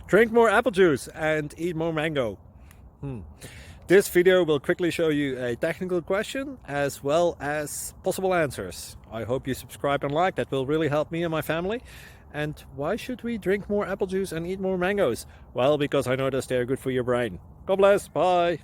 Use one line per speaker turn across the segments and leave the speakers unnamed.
Drink more apple juice and eat more mango. This video will quickly show you a technical question as well as possible answers. I hope you subscribe and like, that will really help me and my family. And why should we drink more apple juice and eat more mangoes? Well, because I noticed they're good for your brain. God bless, bye!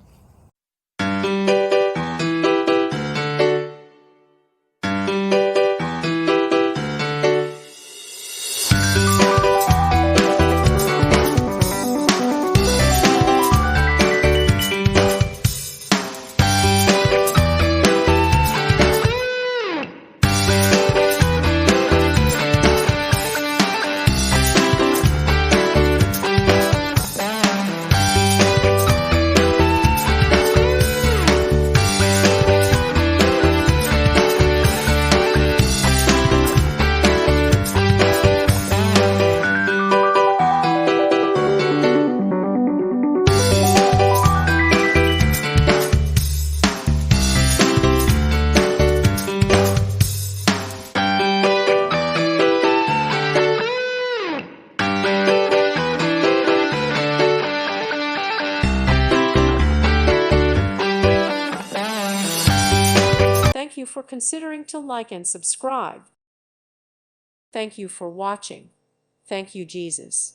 Thank you for considering to like and subscribe. Thank you for watching. Thank you, Jesus.